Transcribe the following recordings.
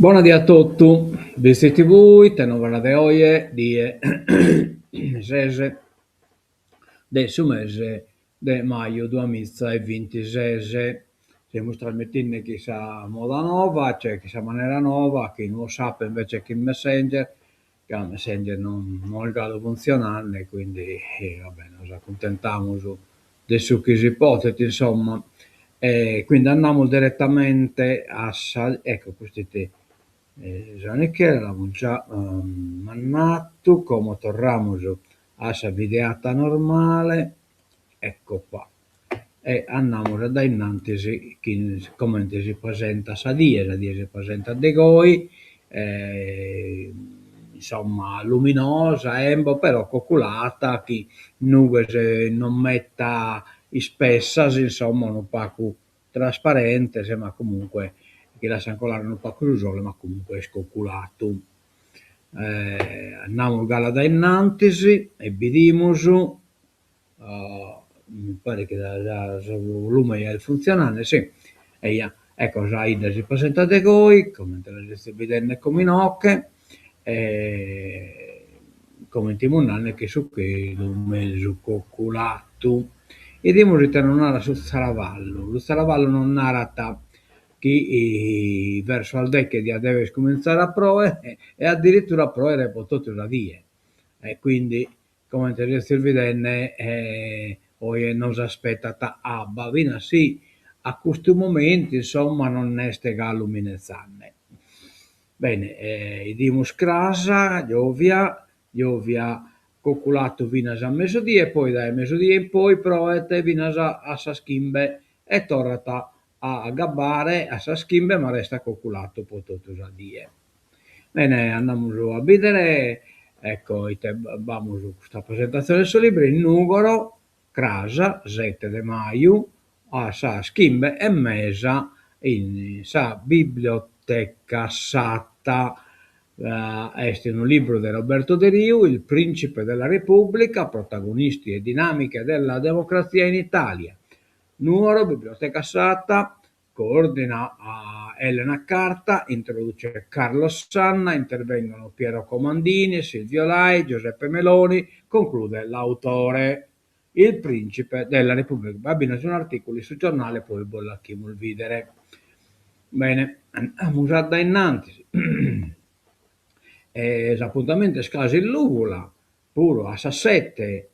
Buonasera a tutti, visti voi, tengo de oggi di 6 del mese di maggio 2026. Stiamo trasmettendo chissà moda nuova, c'è chissà maniera nuova, chi non lo sa invece che il Messenger, che il Messenger non è grado funzionare, quindi vabbè, nos accontentiamo di su che si ipotesi, insomma. Quindi andiamo direttamente ecco, questi te. Già che eravamo già mannato, come torniamo a questa videata normale, ecco qua. E andiamo da innanzi come si presenta sa die si presenta De Goi, insomma luminosa, però coccolata, chi nuvole se non metta spessas, insomma un opaco trasparente, ma comunque che lascia colare un po' il sole, ma comunque è scoccolato. Andiamo gala da innanzi e vediamo mi pare che il volume è funzionante, sì. Ecco, già Ida si presentate voi, come te la state vedendo come inocche, commentiamo un anno che su che un mezzo coccolato. E diamo ritornare su Saravallo. Lo Saravallo non narrata che verso al decche di deve cominciare a prove e addirittura a prove potuto da die. E quindi come te si vede poi non si aspetta abba vina sì a questo momento insomma non è ste gallo minezzanne bene dimus crasa giovia coccolato vinas a mezzodì e poi dai mezzodì in poi provete vinas a saschimbe e tornata a gabbare a saschimbe ma resta coccolato potuto già die bene andiamo a vedere. Ecco, abbiamo questa presentazione del suo libro, il Nugoro, Crasa, 7 de Maio, a sa schimbe e mesa in sa biblioteca satta. È un libro di Roberto De Riu, Il principe della Repubblica, protagonisti e dinamiche della democrazia in Italia. Numero, biblioteca satta, coordina a Elena Carta, introduce Carlo Sanna, intervengono Piero Comandini, Silvio Lai, Giuseppe Meloni, conclude l'autore, il principe della Repubblica. Bambino sono articoli sul giornale, poi bollacchimo il videre. Bene, andiamo già da innanzi. Appuntamento scasi in Lugula, pure a Sassette,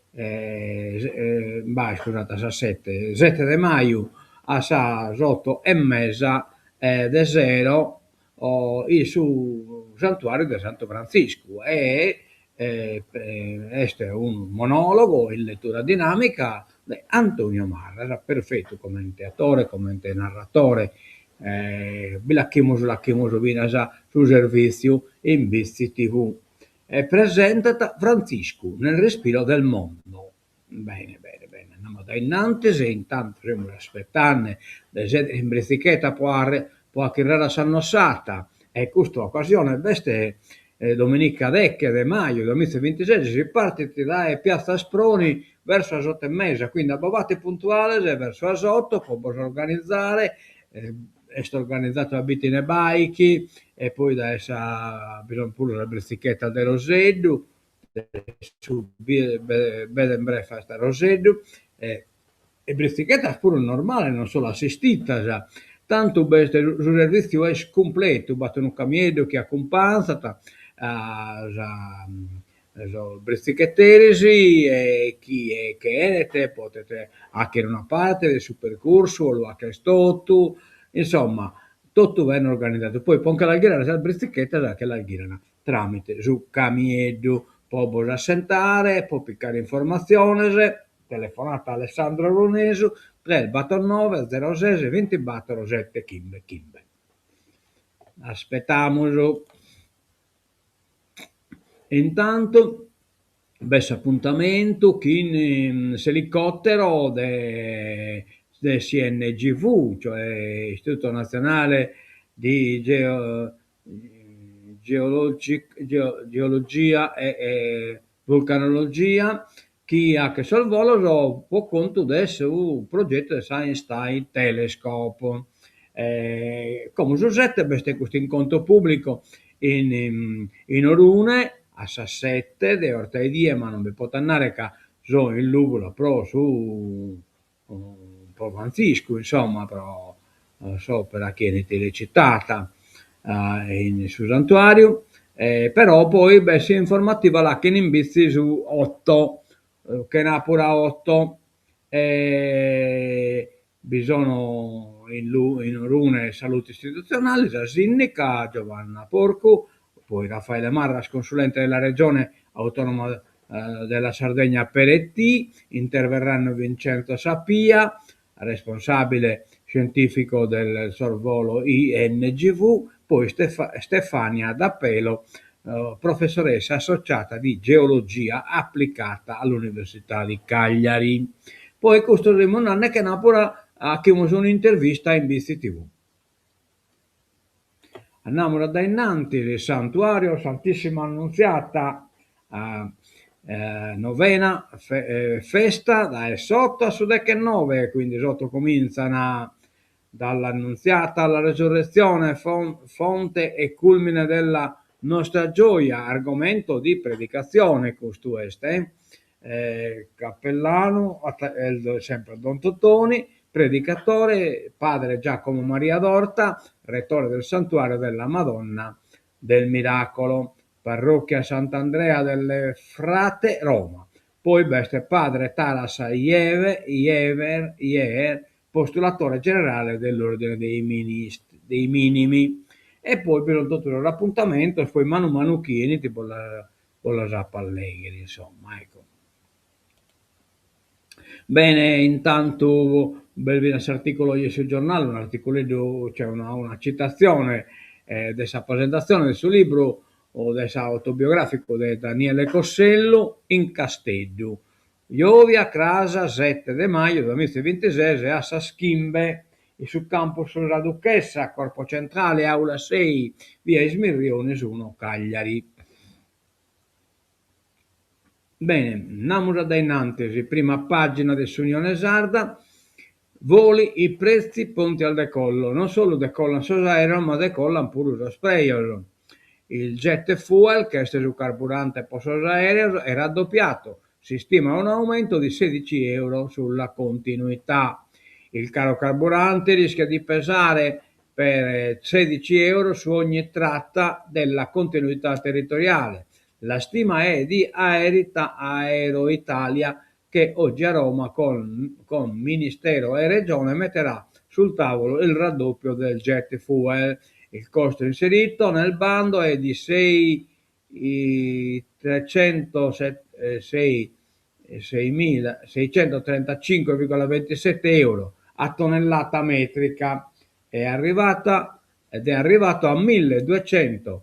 scusate, a Sassette, 7 di maggio a sa 8 e mezza de zero il su santuario di Santo Francisco este è un monologo in lettura dinamica di Antonio Marra, perfetto come teatore, come narratore, Lacchimoso Vinasa sul servizio in Vizi TV. È presentata Francisco nel respiro del mondo. Bene, bene, bene. Andiamo da innanzi e intanto stiamo aspettando in Brizzichetta può acquirare sannossata e questa occasione queste domenica Decche de Maio 2026 si parte da Piazza Sproni verso le 8 e mezza, quindi abbavate puntuali verso le 8 può organizzare è organizzato a Bitine Baichi e poi da essa bisogna pure la Brizzichetta de Roseddu su Bed and Breakfast a Roseddu e Brizzichetta pure normale, non solo assistita già. Tanto questo servizio è completo, battono un camiedo che accompagna Brezzichettesi e chi è che è, potete anche una parte del suo percorso, lo ha chiesto tu, insomma, tutto viene organizzato. Poi anche la ghirana, se la Brezzichetta, che la ghirana tramite su camiedo, può assentare, può piccare informazioni, telefonata a Alessandro Ronesu, 349 06 24 7 Kimbe Kimbe. Aspettiamo. Intanto, questo appuntamento in elicottero del CNGV, cioè Istituto Nazionale di Geologia e Vulcanologia, che ha che salvolo può conto adesso un progetto del Science Time Telescope. Come Giuseppe beste questo incontro pubblico in Orune a Sassette, de ortaidie, ma non vi può andare che sono in Lugula, però su Francisco, insomma, però so per la chiesa citata in sul santuario, però poi beh, si informativa là che in bizi su 8, che Napoli 8, bisogna in Rune salute istituzionali, la sindaca Giovanna Porcu, poi Raffaele Marras, consulente della regione autonoma della Sardegna Peretti, interverranno Vincenzo Sapia, responsabile scientifico del sorvolo INGV, poi Stefania D'Appelo, professoressa associata di geologia applicata all'Università di Cagliari. Poi costruiremo un anno che Napoli ha chiuso un'intervista in BC TV. Andiamo da innanzi il santuario Santissima Annunziata, novena festa da sotto a sud che 9, quindi sotto cominciano dall'Annunziata alla Resurrezione, fonte e culmine della nostra gioia, argomento di predicazione costueste, cappellano, sempre Don Tottoni, predicatore, padre Giacomo Maria d'Orta, rettore del santuario della Madonna del Miracolo, parrocchia Sant'Andrea delle Frate, Roma. Poi beste padre Taras Jever, postulatore generale dell'ordine dei minimi. E poi per il dottore l'appuntamento, e poi Manu Chini, tipo la Zappa Allegri, insomma, ecco. Bene, intanto belvi questo articolo io sul giornale, un articolo c'è cioè una citazione della presentazione del suo libro o del suo autobiografico di Daniele Cossello in Castello. Iovia, Crasa, 7 de maio 2026 a Saschimbe e sul campus La Duchessa, Corpo Centrale, Aula 6, via Ismirriones 1, Cagliari. Bene, Namura da Nantesi, prima pagina dell'Unione Sarda, voli i prezzi pronti al decollo, non solo decollano sul aereo ma decollano pure lo spray. Il jet fuel, che è il carburante posto aereo, è raddoppiato, si stima un aumento di 16 euro sulla continuità. Il caro carburante rischia di pesare per 16 euro su ogni tratta della continuità territoriale. La stima è di Aero Italia, che oggi a Roma con Ministero e Regione metterà sul tavolo il raddoppio del jet fuel. Il costo inserito nel bando è di 635,27 euro a tonnellata metrica. È arrivato a 1.200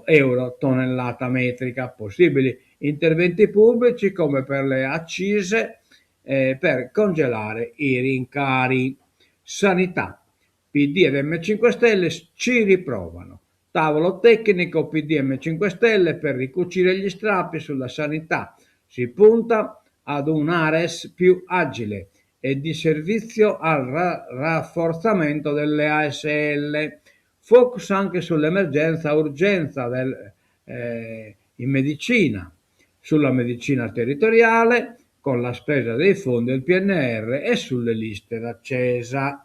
euro tonnellata metrica. Possibili interventi pubblici come per le accise per congelare i rincari. Sanità, PD ed M5 Stelle ci riprovano. Tavolo tecnico PD M5 Stelle per ricucire gli strappi sulla sanità. Si punta ad un ARES più agile e di servizio al rafforzamento delle ASL. Focus anche sull'emergenza urgenza in medicina, sulla medicina territoriale con la spesa dei fondi del PNR e sulle liste d'attesa.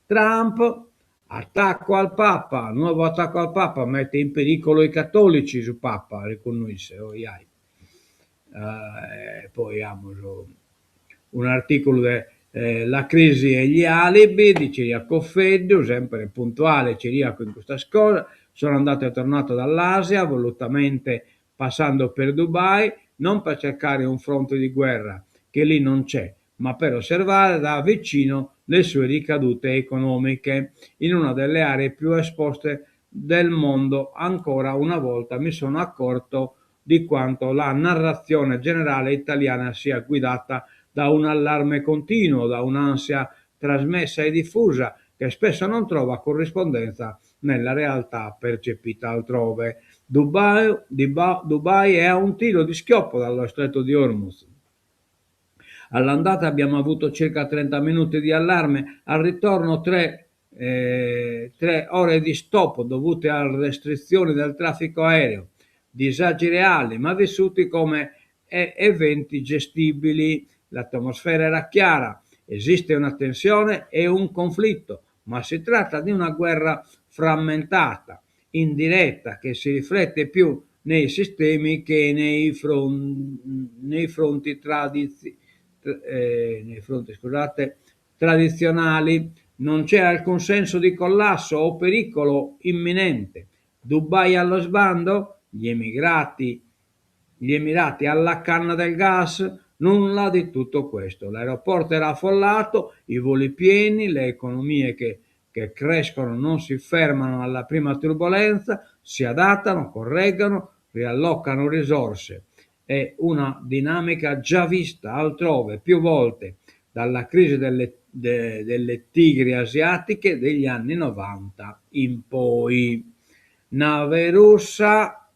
Trump, attacco al Papa, nuovo attacco al Papa, mette in pericolo i cattolici su Papa, riconosce. Poi abbiamo un articolo la crisi e gli alibi di Ciriaco Feddu, sempre puntuale Ciriaco in questa scuola. Sono andato e tornato dall'Asia, volutamente passando per Dubai, non per cercare un fronte di guerra, che lì non c'è, ma per osservare da vicino le sue ricadute economiche in una delle aree più esposte del mondo. Ancora una volta mi sono accorto di quanto la narrazione generale italiana sia guidata da un allarme continuo, da un'ansia trasmessa e diffusa che spesso non trova corrispondenza nella realtà percepita altrove. Dubai è a un tiro di schioppo dallo stretto di Hormuz. All'andata abbiamo avuto circa 30 minuti di allarme, al ritorno 3 ore di stop dovute alle restrizioni del traffico aereo, disagi reali ma vissuti come eventi gestibili. L'atmosfera era chiara, esiste una tensione e un conflitto, ma si tratta di una guerra frammentata, indiretta, che si riflette più nei sistemi che nei fronti, tradizionali. Non c'è alcun senso di collasso o pericolo imminente. Dubai allo sbando, gli Emirati alla canna del gas, nulla di tutto questo. L'aeroporto era affollato, i voli pieni, le economie che crescono non si fermano alla prima turbolenza, si adattano, correggono, riallocano risorse. È una dinamica già vista altrove più volte, dalla crisi delle tigri asiatiche degli anni 90 in poi. Nave russa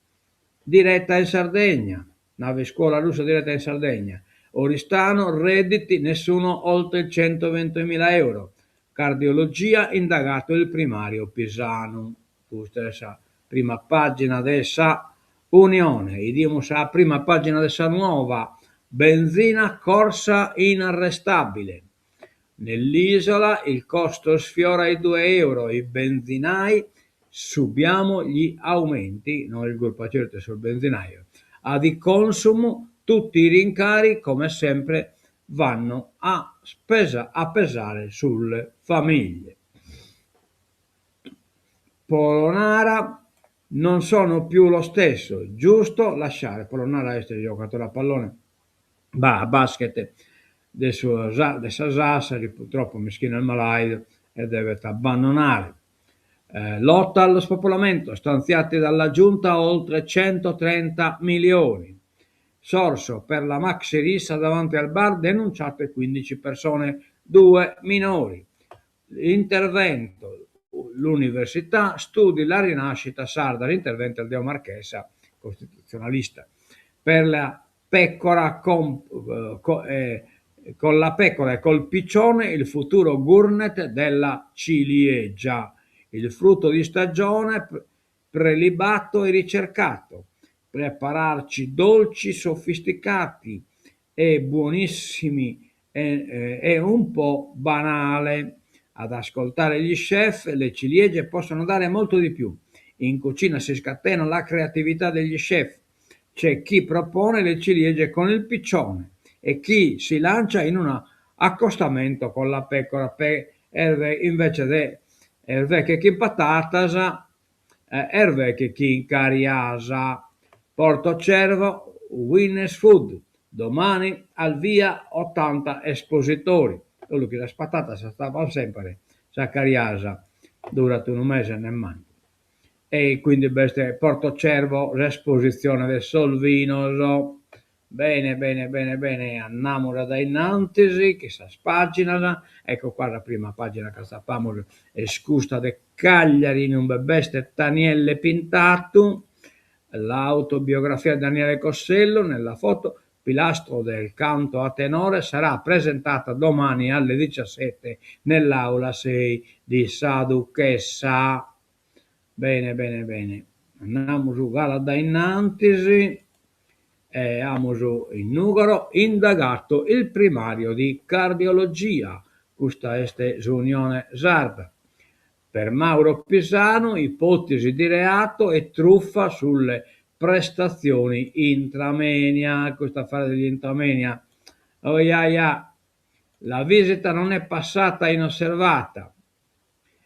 diretta in Sardegna, nave scuola russa diretta in Sardegna. Oristano, redditi nessuno oltre i 120.000 euro. Cardiologia, indagato il primario Pisano. Questa è la prima pagina della Unione. Idimos a prima pagina della Nuova. Benzina corsa inarrestabile. Nell'isola il costo sfiora i 2 euro, i benzinai subiamo gli aumenti, non il colpacete sul benzinaio. A di consumo tutti i rincari, come sempre, vanno a pesare sulle famiglie. Polonara non sono più lo stesso, giusto lasciare. Polonara è il giocatore a pallone, a basket del suo Sassari, purtroppo meschino il malaio e deve abbandonare. Lotta allo spopolamento, stanziati dalla giunta oltre 130 milioni. Sorso per la maxi rissa davanti al bar, denunciate 15 persone, 2 minori. L'intervento, l'università studi la rinascita sarda, l'intervento del Deo Marchesa, costituzionalista. Per la pecora con la pecora e col piccione il futuro Gurnet della ciliegia, il frutto di stagione prelibato e ricercato, prepararci dolci sofisticati e buonissimi è un po' banale. Ad ascoltare gli chef le ciliegie possono dare molto di più. In cucina si scatena la creatività degli chef. C'è chi propone le ciliegie con il piccione e chi si lancia in un accostamento con la pecora invece che chi patatas che chi cariasa. Porto Cervo, Winners Food, domani al via 80 espositori. Quello che la spatata stava sempre a cariasa durante un mese nemmeno. E quindi Porto Cervo, l'esposizione del Solvino. Bene, andiamo da innanzi, che sa pagina, ecco qua la prima pagina che sappiamo, escusta de Cagliari in un beste Daniele Pintato, l'autobiografia di Daniele Cossello, nella foto, pilastro del canto a tenore, sarà presentata domani alle 17 nell'aula 6 di Sa Duchessa. Bene. Andiamo su gala da innanzi. Amoso in Nugaro, indagato il primario di cardiologia. Questa è l'Unione Sarda. Per Mauro Pisano, ipotesi di reato e truffa sulle prestazioni intramenia. Questo affare degli intramenia. La visita non è passata inosservata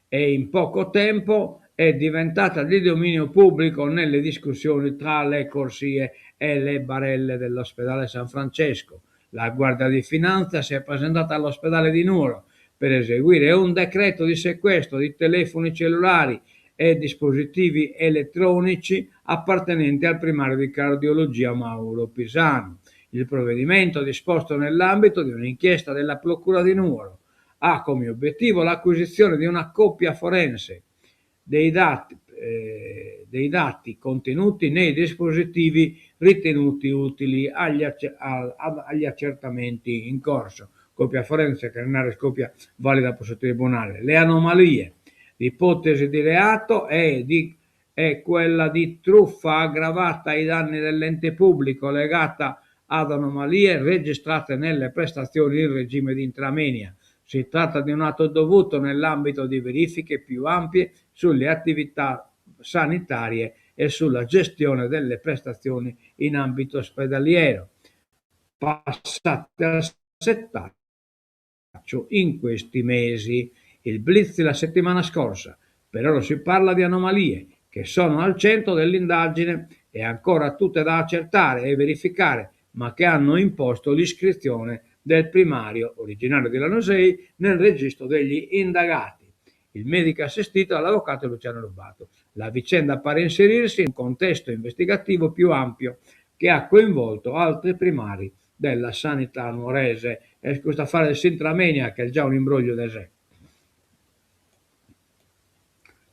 e in poco tempo è diventata di dominio pubblico nelle discussioni tra le corsie e le barelle dell'ospedale San Francesco. La Guardia di Finanza si è presentata all'ospedale di Nuoro per eseguire un decreto di sequestro di telefoni cellulari e dispositivi elettronici appartenenti al primario di cardiologia Mauro Pisano. Il provvedimento, disposto nell'ambito di un'inchiesta della Procura di Nuoro, ha come obiettivo l'acquisizione di una copia forense dei dati contenuti nei dispositivi ritenuti utili agli accertamenti in corso. Copia forense, carinare scopia valida presso il tribunale. Le anomalie. L'ipotesi di reato è quella di truffa aggravata ai danni dell'ente pubblico legata ad anomalie registrate nelle prestazioni in regime di intramoenia. Si tratta di un atto dovuto nell'ambito di verifiche più ampie sulle attività sanitarie e sulla gestione delle prestazioni in ambito ospedaliero, passate al settaggio in questi mesi. Il blitz la settimana scorsa, per ora si parla di anomalie che sono al centro dell'indagine e ancora tutte da accertare e verificare, ma che hanno imposto l'iscrizione del primario, originario di Lanusei, nel registro degli indagati. Il medico assistito all'avvocato Luciano Rubato. La vicenda pare inserirsi in un contesto investigativo più ampio che ha coinvolto altri primari della sanità nuorese. E questo affare del Sintramenia, che è già un imbroglio da sé.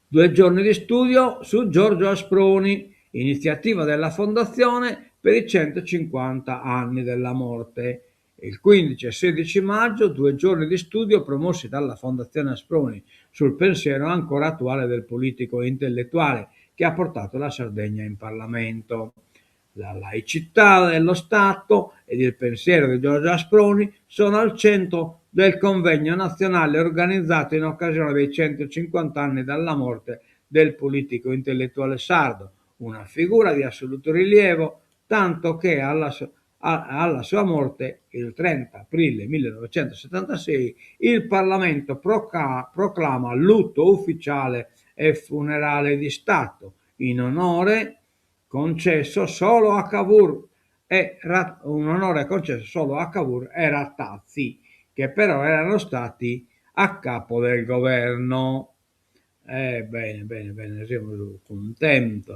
2 giorni di studio su Giorgio Asproni, iniziativa della Fondazione per i 150 anni della morte. Il 15 e 16 maggio, 2 giorni di studio promossi dalla Fondazione Asproni sul pensiero ancora attuale del politico e intellettuale che ha portato la Sardegna in Parlamento. La laicità dello Stato ed il pensiero di Giorgio Asproni sono al centro del convegno nazionale organizzato in occasione dei 150 anni dalla morte del politico intellettuale sardo, una figura di assoluto rilievo, tanto che alla sua morte, il 30 aprile 1976, il Parlamento proclama lutto ufficiale e funerale di Stato in onore concesso solo a Cavour un onore concesso solo a Cavour e Rattazzi, che però erano stati a capo del governo. Bene, siamo contenti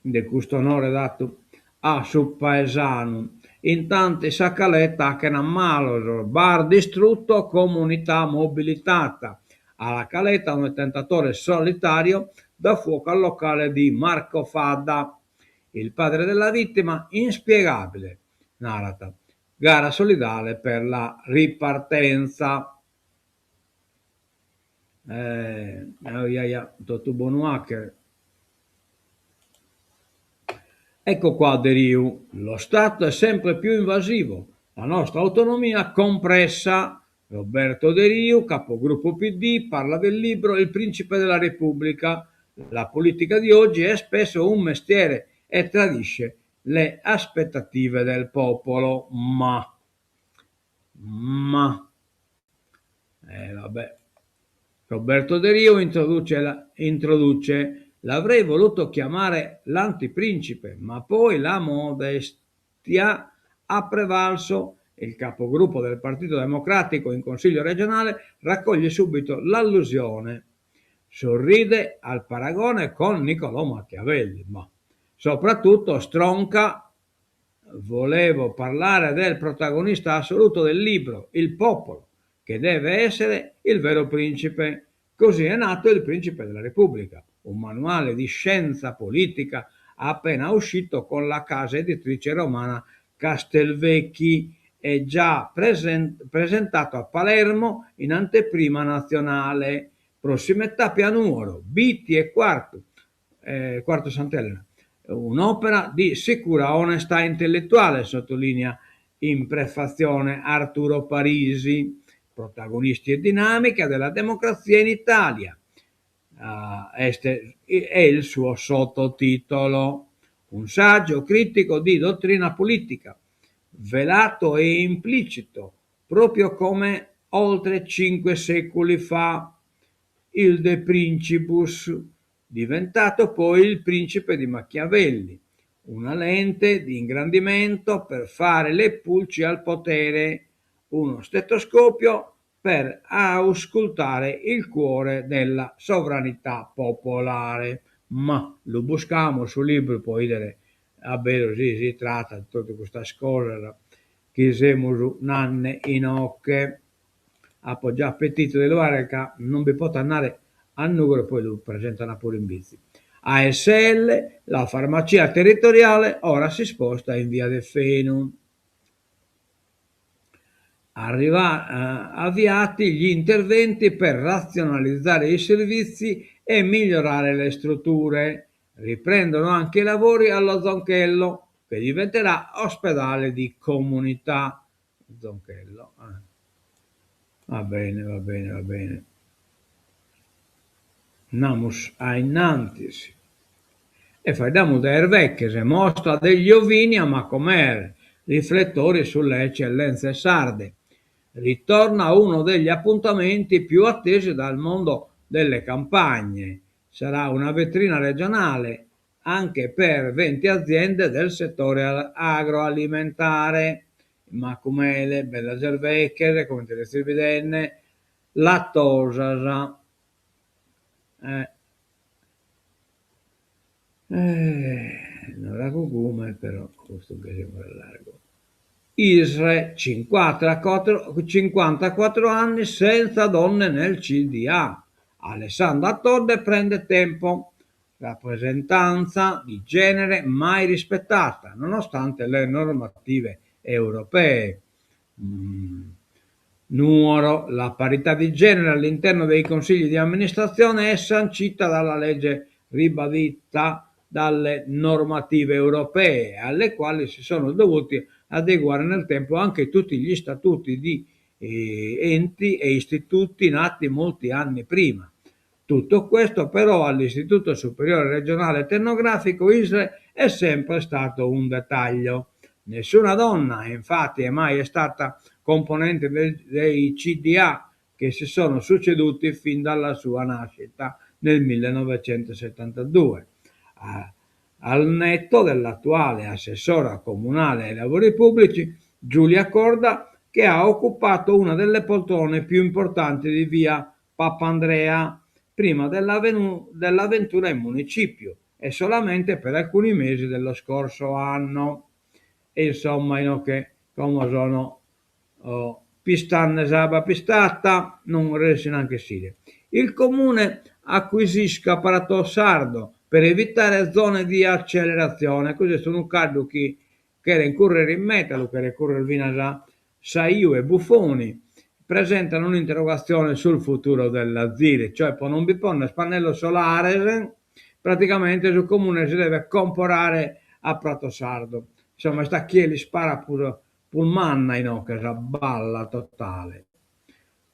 di questo onore dato a suo paesano. Intanto sa caletta che non malo, bar distrutto, comunità mobilitata. Alla caletta un tentatore solitario dà fuoco al locale di Marco Fadda, il padre della vittima, inspiegabile, narrata. Gara solidale per la ripartenza. Dottor Bonuacher. Ecco qua De Riu, lo Stato è sempre più invasivo, la nostra autonomia compressa. Roberto De Riu, capogruppo PD, parla del libro Il principe della Repubblica. La politica di oggi è spesso un mestiere e tradisce le aspettative del popolo, vabbè. Roberto De Riu introduce l'avrei voluto chiamare l'antiprincipe, ma poi la modestia ha prevalso. Il capogruppo del Partito Democratico in Consiglio regionale raccoglie subito l'allusione. Sorride al paragone con Niccolò Machiavelli, ma soprattutto stronca. Volevo parlare del protagonista assoluto del libro, il popolo, che deve essere il vero principe. Così è nato Il Principe della Repubblica, un manuale di scienza politica appena uscito con la casa editrice romana Castelvecchi e già presentato a Palermo in anteprima nazionale. Prossimità Pianuoro, Bitti e Quarto Sant'Elena. Un'opera di sicura onestà intellettuale, sottolinea in prefazione Arturo Parisi. Protagonisti e dinamica della democrazia in Italia. È il suo sottotitolo. Un saggio critico di dottrina politica, velato e implicito, proprio come oltre 5 secoli fa. Il De Principus, diventato poi il principe di Machiavelli, una lente di ingrandimento per fare le pulci al potere, uno stetoscopio per auscultare il cuore della sovranità popolare. Ma lo buscamo sul libro, poi vedere, sì, si tratta di tutta questa cosa che siamo nanne in ocche. Appoggia appetito di Luareca, non vi può andare a numero, poi lo presentano pure in bici. ASL, la farmacia territoriale, ora si sposta in via del Fenum. Avviati gli interventi per razionalizzare i servizi e migliorare le strutture. Riprendono anche i lavori allo Zonchello, che diventerà ospedale di comunità. Zonchello. Va bene, va bene, va bene. Namus ainantis. E faiamo der vecchie, mostra degli ovini a Macomer, riflettori sulle eccellenze sarde. Ritorna uno degli appuntamenti più attesi dal mondo delle campagne. Sarà una vetrina regionale anche per 20 aziende del settore agroalimentare. Macumele, Bella Gervecchese, come te le vedenne, Lattosasa. Non la cogume, però questo che sembra largo. Isre, 54 anni senza donne nel CDA. Alessandra Todde prende tempo. Rappresentanza di genere mai rispettata, nonostante le normative europee. Numero, la parità di genere all'interno dei consigli di amministrazione è sancita dalla legge ribadita dalle normative europee, alle quali si sono dovuti adeguare nel tempo anche tutti gli statuti di enti e istituti nati molti anni prima. Tutto questo però all'Istituto Superiore Regionale Etnografico ISRE è sempre stato un dettaglio. Nessuna donna infatti è mai stata componente dei CDA che si sono succeduti fin dalla sua nascita nel 1972. Al netto dell'attuale assessora comunale ai lavori pubblici Giulia Corda, che ha occupato una delle poltrone più importanti di via Papandrea prima dell'avventura in municipio e solamente per alcuni mesi dello scorso anno. E insomma, che come sono pistanne saba pistata, non riesce neanche a dire. Il comune acquisisca apparato sardo per evitare zone di accelerazione, così sono un caldo che incorrere in metalo, che ricorre vina Saiu e Buffoni, presentano un'interrogazione sul futuro della ZIRE, cioè non vi pone spannello solare, praticamente sul comune si deve comporare a Prato Sardo. Insomma, sta chi li spara pure manna che sa balla totale.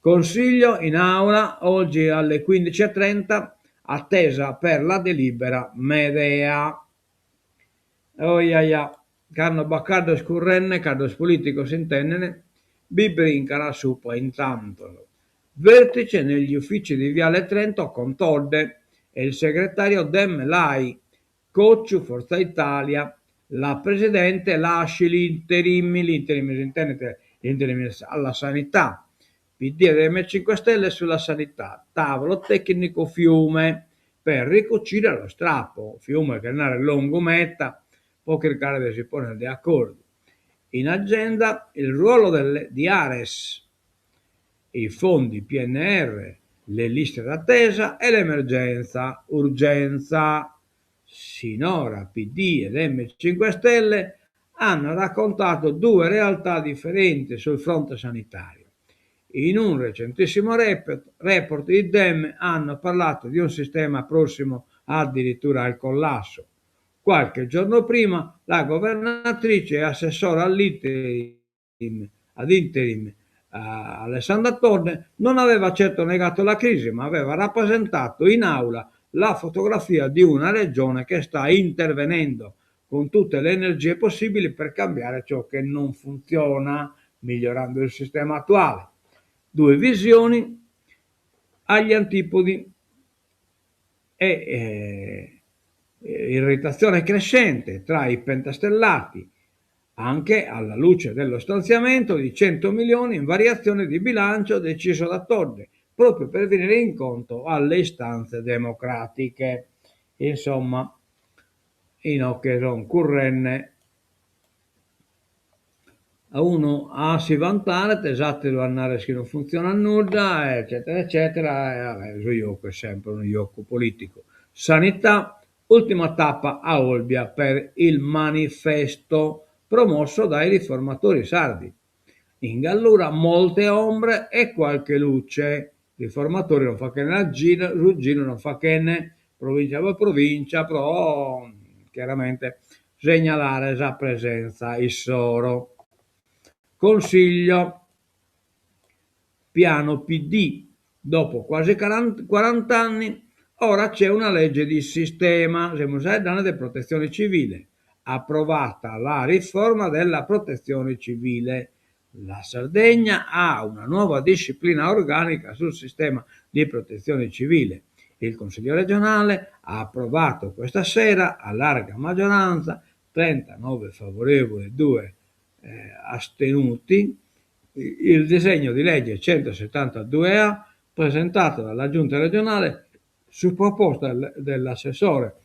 Consiglio in aula oggi alle 15:30, attesa per la delibera Medea. Carno Baccardo scurrenne, cardo politico s'intendene, bibrinca la suppa intanto. Vertice negli uffici di Viale Trento con Todde e il segretario Dem Lai, Cocciu Forza Italia, la presidente lasci l'interim alla sanità, PD e M5 Stelle sulla sanità, tavolo tecnico Fiume per ricucire lo strappo, Fiume che nare lungo metta, può cercare di si porre di accordo. In agenda il ruolo di Ares, i fondi PNR, le liste d'attesa e l'emergenza, urgenza. Sinora PD ed M5 Stelle hanno raccontato due realtà differenti sul fronte sanitario. In un recentissimo report i Dem hanno parlato di un sistema prossimo addirittura al collasso. Qualche giorno prima la governatrice e assessora ad interim Alessandra Todde non aveva certo negato la crisi, ma aveva rappresentato in aula la fotografia di una regione che sta intervenendo con tutte le energie possibili per cambiare ciò che non funziona, migliorando il sistema attuale. Due visioni agli antipodi e irritazione crescente tra i pentastellati, anche alla luce dello stanziamento di 100 milioni in variazione di bilancio deciso da Todde, proprio per venire incontro alle istanze democratiche. Insomma, che sono currenne a uno si vantare, esatto, devo andare che non funziona nulla, eccetera, eccetera, e vabbè, io è sempre un iocco politico. Sanità, Ultima tappa a Olbia per il manifesto promosso dai riformatori sardi. In Gallura molte ombre e qualche luce. Riformatori non fa che ne Ruggino non fa che ne provincia per provincia, però chiaramente segnalare la presenza il Soro. Consiglio piano PD. Dopo quasi 40 anni, ora c'è una legge di sistema, siamo già danni di protezione civile, approvata la riforma della protezione civile. La Sardegna ha una nuova disciplina organica sul sistema di protezione civile. Il Consiglio regionale ha approvato questa sera a larga maggioranza, 39 favorevoli, 2 astenuti, il disegno di legge 172A presentato dalla Giunta regionale su proposta dell'assessore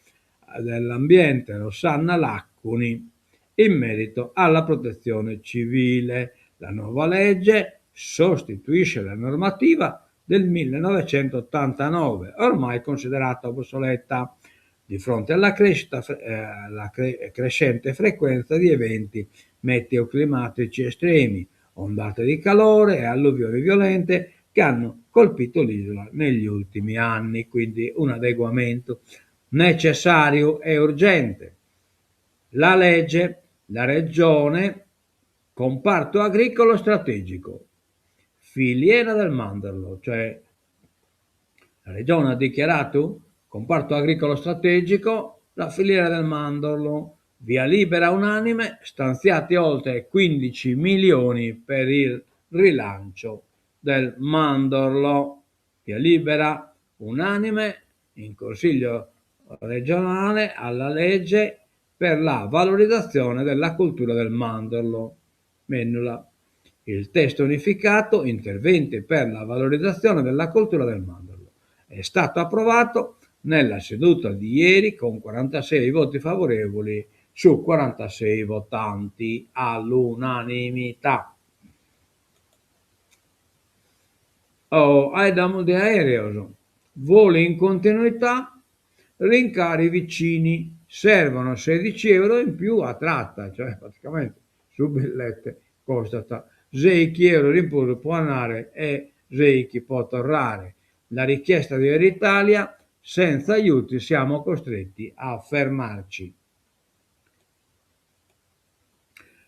dell'ambiente Rossana Laccuni in merito alla protezione civile. La nuova legge sostituisce la normativa del 1989, ormai considerata obsoleta di fronte alla crescente frequenza di eventi meteoclimatici estremi, ondate di calore e alluvioni violente che hanno colpito l'isola negli ultimi anni, quindi un adeguamento necessario e urgente. La legge, la regione, comparto agricolo strategico, filiera del mandorlo, cioè la regione ha dichiarato comparto agricolo strategico la filiera del mandorlo, via libera unanime, stanziati oltre 15 milioni per il rilancio del mandorlo, via libera unanime in Consiglio regionale alla legge per la valorizzazione della cultura del mandorlo, Mennula. Il testo unificato, interventi per la valorizzazione della cultura del mandorlo, è stato approvato nella seduta di ieri con 46 voti favorevoli su 46 votanti all'unanimità. Aidamo di aereo, voli in continuità, rincari vicini, servono 16 euro in più a tratta, cioè praticamente su billette costa 6 euro rimposo può andare e 6 può tornare. La richiesta di Air Italia, senza aiuti siamo costretti a fermarci.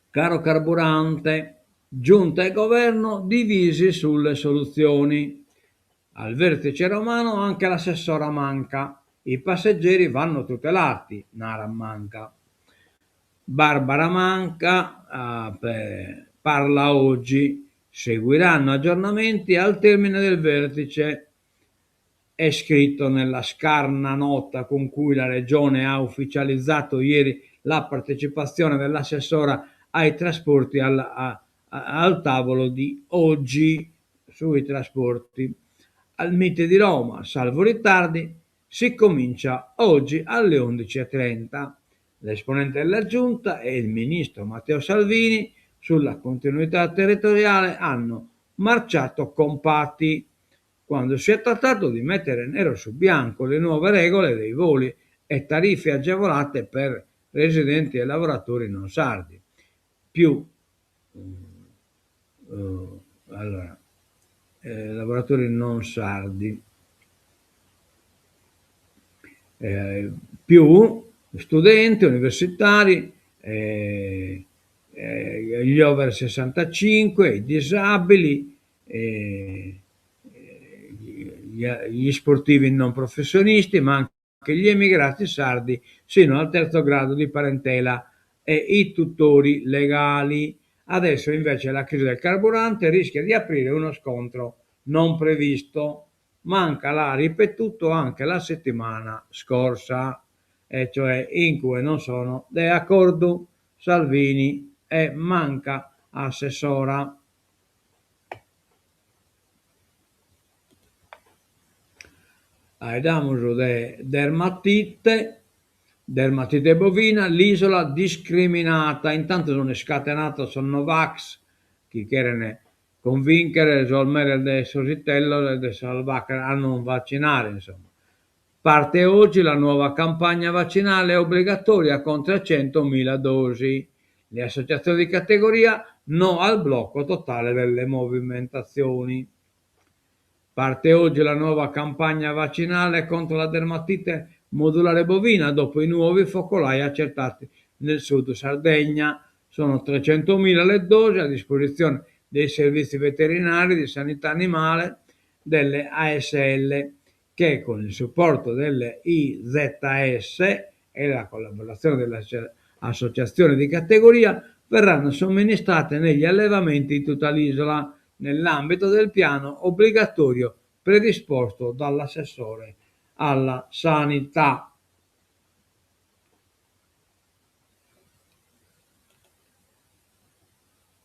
Caro carburante, giunta e governo divisi sulle soluzioni. Al vertice romano anche l'assessora manca, i passeggeri vanno tutelati, Nara manca. Barbara Manca parla oggi, seguiranno aggiornamenti al termine del vertice. È scritto nella scarna nota con cui la Regione ha ufficializzato ieri la partecipazione dell'assessora ai trasporti al tavolo di oggi sui trasporti. Al Mite di Roma, salvo ritardi, si comincia oggi alle 11:30. L'esponente della Giunta e il ministro Matteo Salvini sulla continuità territoriale hanno marciato compatti quando si è trattato di mettere nero su bianco le nuove regole dei voli e tariffe agevolate per residenti e lavoratori non sardi. Più lavoratori non sardi, più studenti, universitari, gli over 65, i disabili, gli sportivi non professionisti, ma anche gli emigrati sardi sino al terzo grado di parentela e i tutori legali. Adesso invece la crisi del carburante rischia di aprire uno scontro non previsto. Manca l'ha ripetuto anche la settimana scorsa, e cioè in cui non sono d'accordo Salvini e manca assessora. Abbiamo dermatite bovina, l'isola discriminata. Intanto sono scatenato sono Novax, chi quiere convincere Solmere del Sositello e del Salvacca a non vaccinare, insomma. Parte oggi la nuova campagna vaccinale obbligatoria con 300.000 dosi. Le associazioni di categoria no al blocco totale delle movimentazioni. Parte oggi la nuova campagna vaccinale contro la dermatite modulare bovina dopo i nuovi focolai accertati nel sud Sardegna. Sono 300.000 le dosi a disposizione dei servizi veterinari di sanità animale delle ASL che con il supporto delle IZS e la collaborazione delle associazioni di categoria verranno somministrate negli allevamenti di tutta l'isola nell'ambito del piano obbligatorio predisposto dall'assessore alla sanità.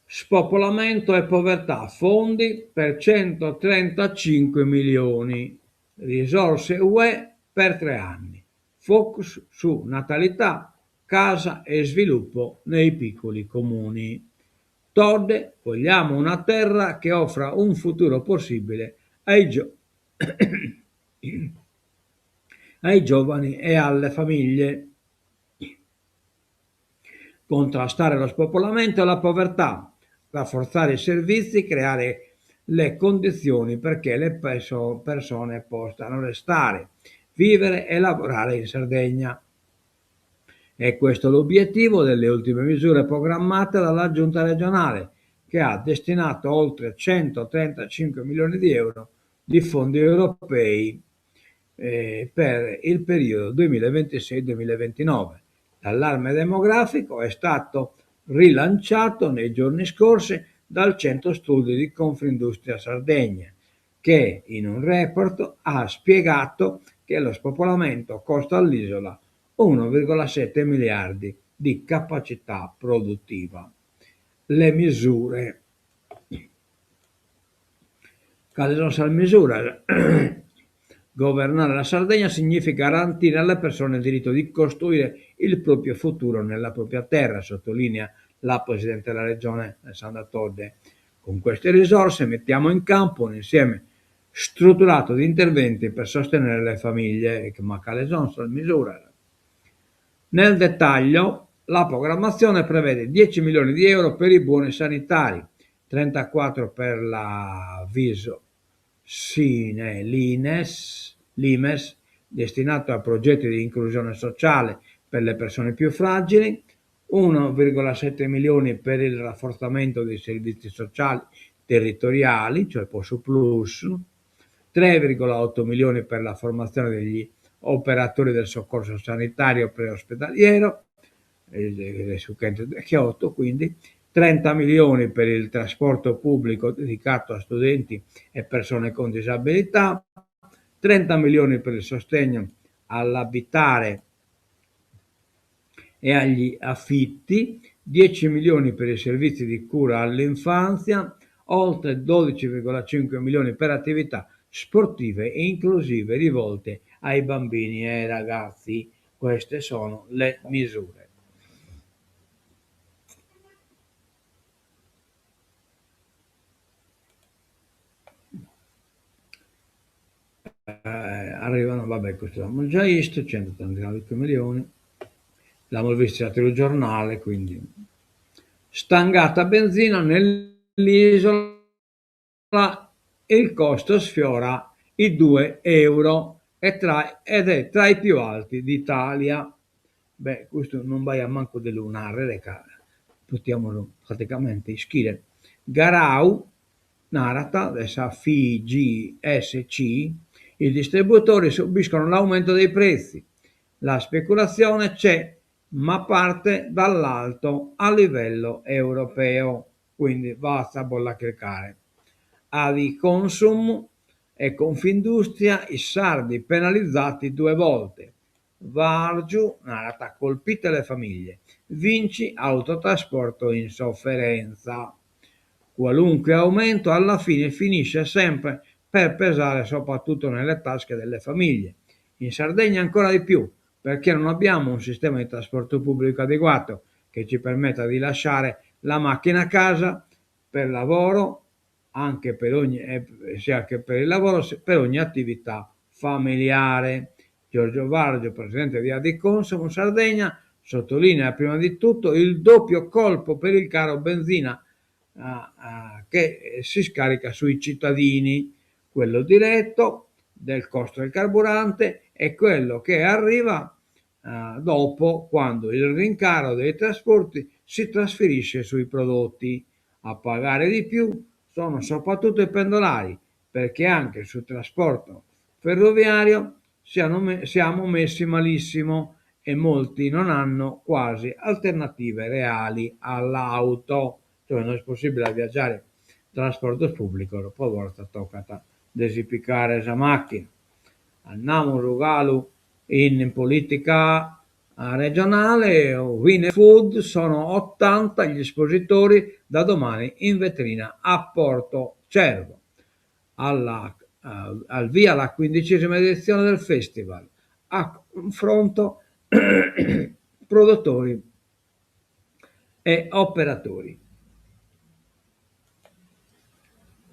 Spopolamento e povertà, fondi per 135 milioni, risorse UE per 3 anni, focus su natalità, casa e sviluppo nei piccoli comuni. Todde, vogliamo una terra che offra un futuro possibile ai giovani e alle famiglie. Contrastare lo spopolamento e la povertà, rafforzare i servizi, creare le condizioni perché le persone possano restare, vivere e lavorare in Sardegna. È questo l'obiettivo delle ultime misure programmate dalla Giunta regionale, che ha destinato oltre 135 milioni di euro di fondi europei per il periodo 2026-2029. L'allarme demografico è stato rilanciato nei giorni scorsi dal Centro Studi di Confindustria Sardegna, che in un report ha spiegato che lo spopolamento costa all'isola 1,7 miliardi di capacità produttiva. Le misure. Quali sono le misure? Governare la Sardegna significa garantire alle persone il diritto di costruire il proprio futuro nella propria terra, sottolinea la Presidente della Regione Alessandra Todde. Con queste risorse mettiamo in campo un insieme strutturato di interventi per sostenere le famiglie, ma quali sono le misure? Nel dettaglio, la programmazione prevede 10 milioni di euro per i buoni sanitari, 34 per la l'IMES, destinato a progetti di inclusione sociale per le persone più fragili, 1,7 milioni per il rafforzamento dei servizi sociali territoriali, cioè POSU Plus, 3,8 milioni per la formazione degli operatori del soccorso sanitario preospedaliero, che 8 quindi, 30 milioni per il trasporto pubblico dedicato a studenti e persone con disabilità, 30 milioni per il sostegno all'abitare e agli affitti, 10 milioni per i servizi di cura all'infanzia, oltre 12,5 milioni per attività sportive e inclusive rivolte ai bambini e ai ragazzi. Queste sono le misure. Arrivano, vabbè, questo l'abbiamo già visto, 139 milioni, l'abbiamo visto al telegiornale, quindi stangata benzina nell'isola, il costo sfiora i 2 euro ed è tra i più alti d'Italia. Beh, questo non vai a manco di lunare, possiamo praticamente scrivere. Garau, Narata, adesso FIGSC, i distributori subiscono l'aumento dei prezzi. La speculazione c'è, ma parte dall'alto a livello europeo, quindi basta a bolla cliccare. Aviconsum e Confindustria, i sardi penalizzati 2 volte. Vargiu, Narata, colpite le famiglie. Vinci, autotrasporto in sofferenza. Qualunque aumento alla fine finisce sempre per pesare soprattutto nelle tasche delle famiglie. In Sardegna ancora di più, perché non abbiamo un sistema di trasporto pubblico adeguato che ci permetta di lasciare la macchina a casa per lavoro, sia che per il lavoro, per ogni attività familiare. Giorgio Vargio, presidente di Adiconsum Sardegna, sottolinea prima di tutto il doppio colpo per il caro benzina che si scarica sui cittadini, quello diretto del costo del carburante e quello che arriva dopo, quando il rincaro dei trasporti si trasferisce sui prodotti. A pagare di più sono soprattutto i pendolari, perché anche sul trasporto ferroviario siamo messi malissimo e molti non hanno quasi alternative reali all'auto, cioè non è possibile viaggiare trasporto pubblico, dopo volta tocca desippicare la macchina. Andiamo Rugalu in politica regionale, Wine Food, sono 80 gli espositori da domani in vetrina a Porto Cervo. Al via la 15ª edizione del festival, a confronto produttori e operatori.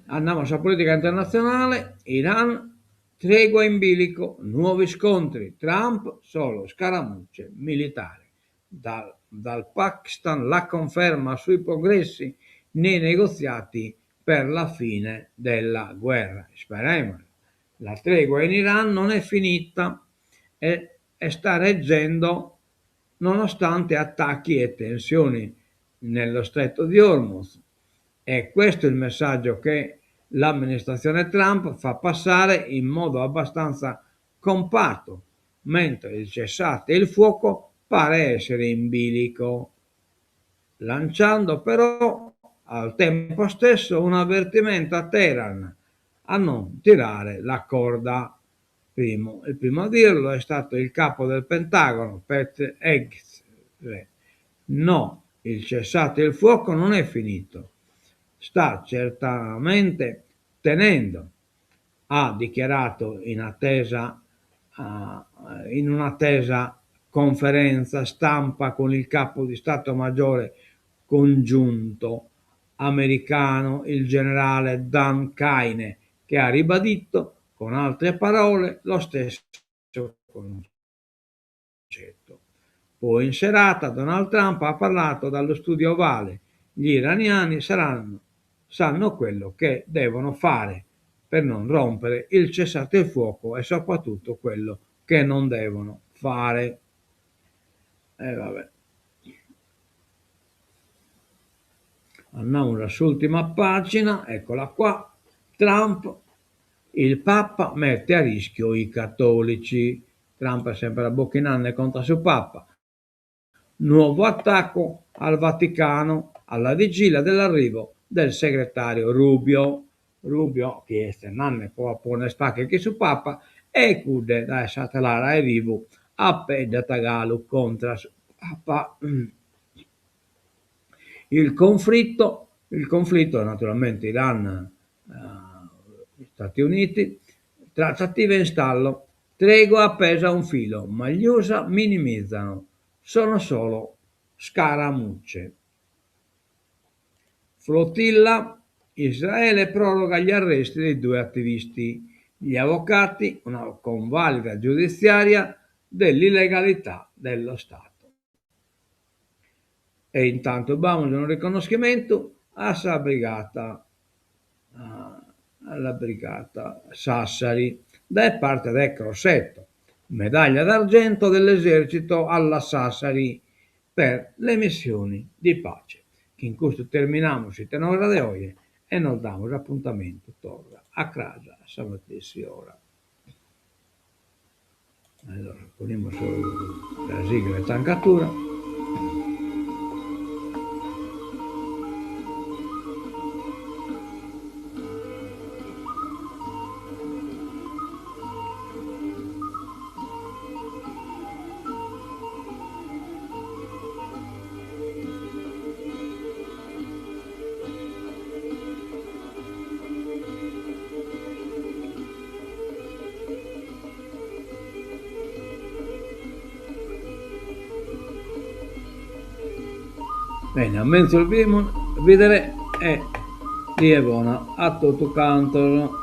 Andiamo sulla politica internazionale, Iran, tregua in bilico, nuovi scontri, Trump solo scaramucce militari. Dal Pakistan la conferma sui progressi nei negoziati per la fine della guerra. Speriamo. La tregua in Iran non è finita e sta reggendo nonostante attacchi e tensioni nello stretto di Hormuz. E questo è il messaggio che l'amministrazione Trump fa passare in modo abbastanza compatto, mentre il cessate il fuoco pare essere in bilico, lanciando però al tempo stesso un avvertimento a Teheran a non tirare la corda. Il primo a dirlo è stato il capo del Pentagono, Pete Hegseth. No, il cessate il fuoco non è finito. Sta certamente tenendo, ha dichiarato in un'attesa conferenza stampa con il capo di Stato Maggiore congiunto americano, il generale Dan Kaine, che ha ribadito con altre parole lo stesso concetto. Poi in serata Donald Trump ha parlato dallo studio ovale. Gli iraniani sanno quello che devono fare per non rompere il cessate il fuoco e soprattutto quello che non devono fare. Vabbè. Andiamo sull'ultima pagina, eccola qua. Trump, il Papa mette a rischio i cattolici. Trump è sempre a bocca in anno e conta sul Papa. Nuovo attacco al Vaticano alla vigilia dell'arrivo del segretario Rubio. Rubio, che este nanne pone spacche che su Papa, e cude da satellara e vivo a pedda tagalu contra Papa. Il conflitto naturalmente Iran, Stati Uniti, trattative in stallo, tregua appesa a un filo, ma gli USA minimizzano, sono solo scaramucce. Flotilla, Israele proroga gli arresti dei 2 attivisti, gli avvocati, una convalida giudiziaria dell'illegalità dello Stato. E intanto abbiamo un riconoscimento alla brigata Sassari da parte del Crosetto, medaglia d'argento dell'esercito alla Sassari per le missioni di pace. Che in questo terminiamo si tenora de hoy e nos damos appuntamento torna a casa stamattina ora. Allora poniamo solo la sigla e tancatura. Bene, mentre il vedere è lievona a tutto canto.